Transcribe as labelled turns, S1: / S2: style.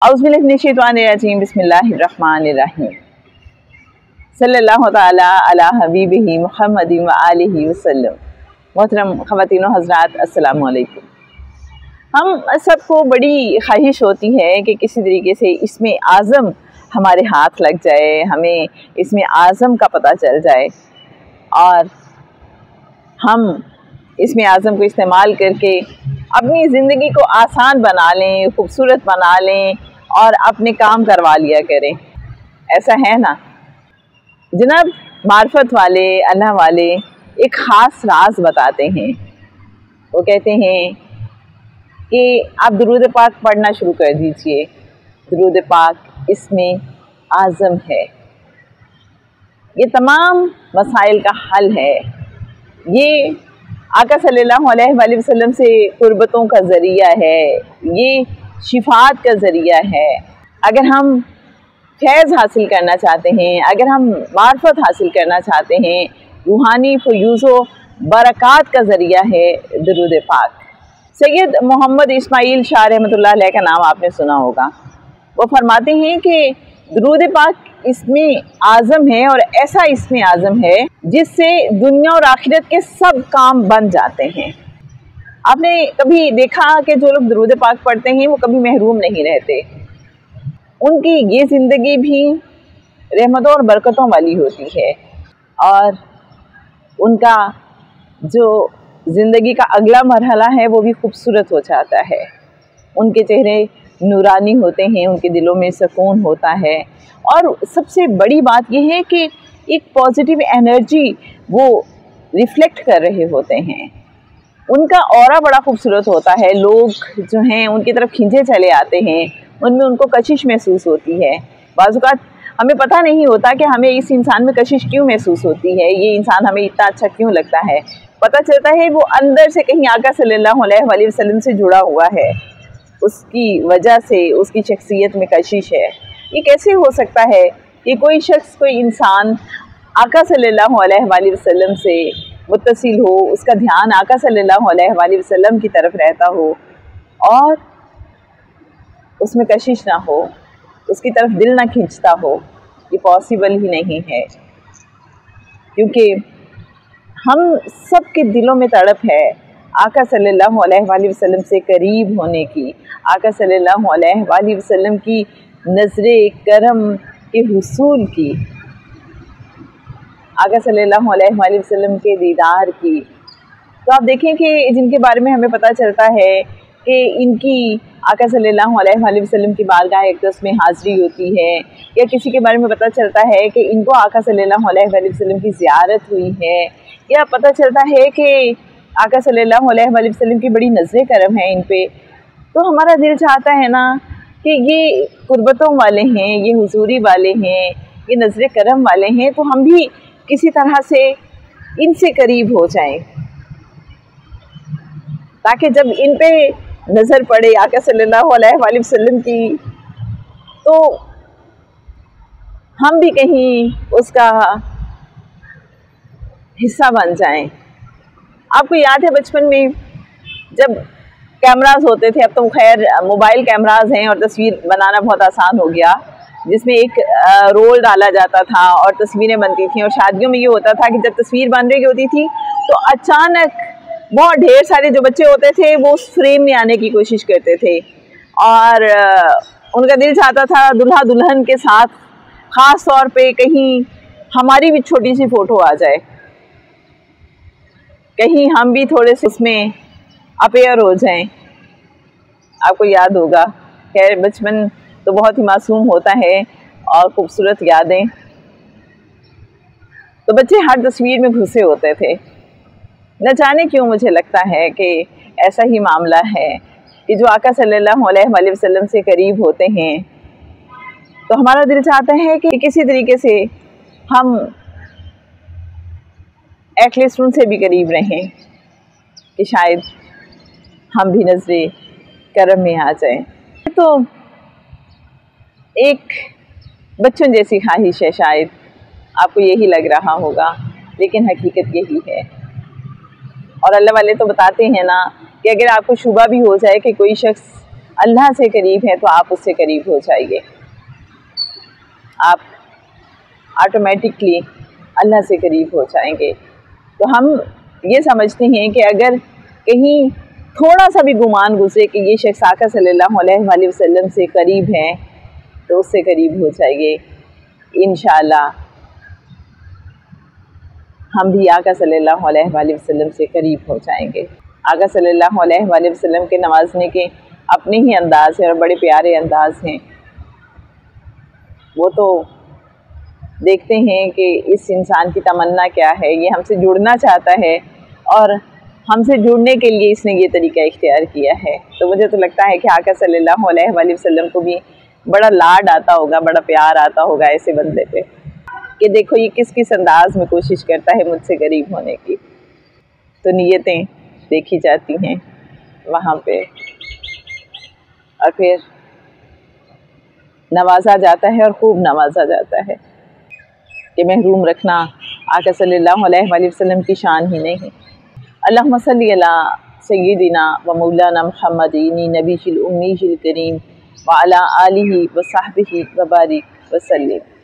S1: औज़ुबिल्लाहिमिनश्शैतानिर्रजीम बिस्मिल्लाहिर्रहमानिर्रहीम सल्लल्लाहु तआला अला हबीबिही मुहम्मदिन व आलिहि वसल्लम। मोहतरम ख़वातीन व हज़रात, अस्सलामु अलैकुम। हम सबको बड़ी ख्वाहिश होती है कि किसी तरीके से इसमें आज़म हमारे हाथ लग जाए, हमें इसमें आज़म का पता चल जाए और हम इसमें आज़म को इस्तेमाल करके अपनी ज़िंदगी को आसान बना लें, खूबसूरत बना लें और अपने काम करवा लिया करें। ऐसा है ना जनाब, मार्फत वाले, अल्लाह वाले एक ख़ास राज बताते हैं। वो कहते हैं कि आप दुरूद पाक पढ़ना शुरू कर दीजिए। दुरूद पाक इसमें आज़म है, ये तमाम मसाइल का हल है। ये आका सल्लल्लाहु अलैहि वसल्लम से कुर्बतों का ज़रिया है, ये शिफात का ज़रिया है। अगर हम फैज़ हासिल करना चाहते हैं, अगर हम मार्फत हासिल करना चाहते हैं, रूहानी फ़यूज़ो बरक़ात का ज़रिया है दुरूद पाक। सैयद मोहम्मद इस्माइल शाह रहमतुल्लाह अलैह का नाम आपने सुना होगा। वो फरमाते हैं कि दुरूद पाक इसमें आज़म है और ऐसा इसमें आज़म है जिससे दुनिया और आखिरत के सब काम बन जाते हैं। आपने कभी देखा कि जो लोग दुरूद पाक पढ़ते हैं वो कभी महरूम नहीं रहते, उनकी ये ज़िंदगी भी रहमतों और बरकतों वाली होती है और उनका जो ज़िंदगी का अगला मरहला है वो भी खूबसूरत हो जाता है। उनके चेहरे नूरानी होते हैं, उनके दिलों में सुकून होता है और सबसे बड़ी बात यह है कि एक पॉजिटिव एनर्जी वो रिफ्लेक्ट कर रहे होते हैं। उनका ऑरा बड़ा खूबसूरत होता है, लोग जो हैं उनकी तरफ खींचे चले आते हैं, उनमें उनको कशिश महसूस होती है। बाज़ औक़ात हमें पता नहीं होता कि हमें इस इंसान में कशिश क्यों महसूस होती है, ये इंसान हमें इतना अच्छा क्यों लगता है। पता चलता है वो अंदर से कहीं आका सल्लल्लाहु अलैहि वसल्लम से जुड़ा हुआ है, उसकी वजह से उसकी शख्सियत में कशिश है। ये कैसे हो सकता है कि कोई शख्स, कोई इंसान आका सल्लल्लाहु अलैहि वसल्लम से मुत्तसिल हो, उसका ध्यान आका सल्लल्लाहु अलैहि वसल्लम की तरफ रहता हो और उसमें कशिश ना हो, उसकी तरफ दिल ना खींचता हो। ये पॉसिबल ही नहीं है, क्योंकि हम सब के दिलों में तड़प है आका सल्लल्लाहु अलैहि वसल्लम से करीब होने की, आका सल्लल्लाहु अलैहि वसल्लम की नज़रे करम के हुसूल की, आका सल्लल्लाहु अलैहि वसल्लम के दीदार की। तो आप देखें कि जिनके बारे में हमें पता चलता है कि इनकी आका सल्लल्लाहु अलैहि वसल्लम की बारगाह अक़दस में हाज़िरी होती है, या किसी के बारे में पता चलता है कि इनको आका सल्लल्लाहु अलैहि वसल्लम की ज़ियारत हुई है, या पता चलता है कि आका सल्लल्लाहु अलैहि वसल्लम की बड़ी नज़र करम है इन पे, तो हमारा दिल चाहता है ना कि ये कुर्बतों वाले हैं, ये हुजूरी वाले हैं, ये नज़र करम वाले हैं, तो हम भी किसी तरह से इनसे करीब हो जाएं, ताकि जब इन पे नज़र पड़े आका सल्लल्लाहु अलैहि वसल्लम की, तो हम भी कहीं उसका हिस्सा बन जाएं। आपको याद है बचपन में जब कैमरास होते थे, अब तो खैर मोबाइल कैमरास हैं और तस्वीर बनाना बहुत आसान हो गया, जिसमें एक रोल डाला जाता था और तस्वीरें बनती थी। और शादियों में ये होता था कि जब तस्वीर बन रही होती थी तो अचानक बहुत ढेर सारे जो बच्चे होते थे वो उस फ्रेम में आने की कोशिश करते थे और उनका दिल चाहता था दुल्हा दुल्हन के साथ ख़ास तौर पे कहीं हमारी भी छोटी सी फ़ोटो आ जाए, कहीं हम भी थोड़े से उसमें अपेयर हो जाएं। आपको याद होगा, खैर बचपन तो बहुत ही मासूम होता है और ख़ूबसूरत यादें, तो बच्चे हर तस्वीर में घुसे होते थे। न जाने क्यों मुझे लगता है कि ऐसा ही मामला है कि जो आका सल्लल्लाहु अलैहि वसल्लम से करीब होते हैं तो हमारा दिल चाहता है कि किसी तरीके से हम एटलीस्ट उनसे भी करीब रहें कि शायद हम भी नज़रे करम में आ जाएं। तो एक बच्चों जैसी ख्वाहिश है, शायद आपको यही लग रहा होगा, लेकिन हकीकत यही है। और अल्लाह वाले तो बताते हैं ना कि अगर आपको शुबा भी हो जाए कि कोई शख्स اللہ سے قریب ہیں تو آپ اس سے قریب ہو جائیے، آپ آٹومیٹکلی اللہ سے قریب ہو جائیں گے۔ تو ہم یہ سمجھتے ہیں کہ اگر کہیں تھوڑا سا بھی گمان گزرے کہ یہ شخص آقا صلی اللہ علیہ وآلہ وسلم سے قریب ہیں تو اس سے قریب ہو جائیے، انشاءاللہ ہم بھی آقا صلی اللہ علیہ وآلہ وسلم سے قریب ہو جائیں گے۔ آقا صلی اللہ علیہ وآلہ وسلم کے نوازنے کے اپنے ہی انداز ہیں اور بڑے پیارے انداز ہیں۔ وہ تو دیکھتے ہیں کہ اس انسان کی تمنا کیا ہے، یہ ہم سے جڑنا چاہتا ہے اور ہم سے جڑنے کے لیے اس نے یہ طریقہ اختیار کیا ہے۔ تو مجھے تو لگتا ہے کہ آقا صلی اللہ علیہ وآلہ وسلم کو بھی بڑا لاڈ آتا ہوگا، بڑا پیار آتا ہوگا ایسے بندے پہ کہ دیکھو یہ کس کس انداز میں کوشش کرتا ہے مجھ سے قریب ہونے کی۔ تو نیتیں دیکھی جاتی ہیں وہاں پہ اور پھر نوازا جاتا ہے اور خوب نوازا جاتا ہے کہ محروم رکھنا آقا صلی اللہ علیہ وآلہ وسلم کی شان ہی نہیں۔ اللہم صلی علی سیدنا و مولانا محمد نبی الأمی الکریم وعلی آلہ وصحبہ وبارک وسلم۔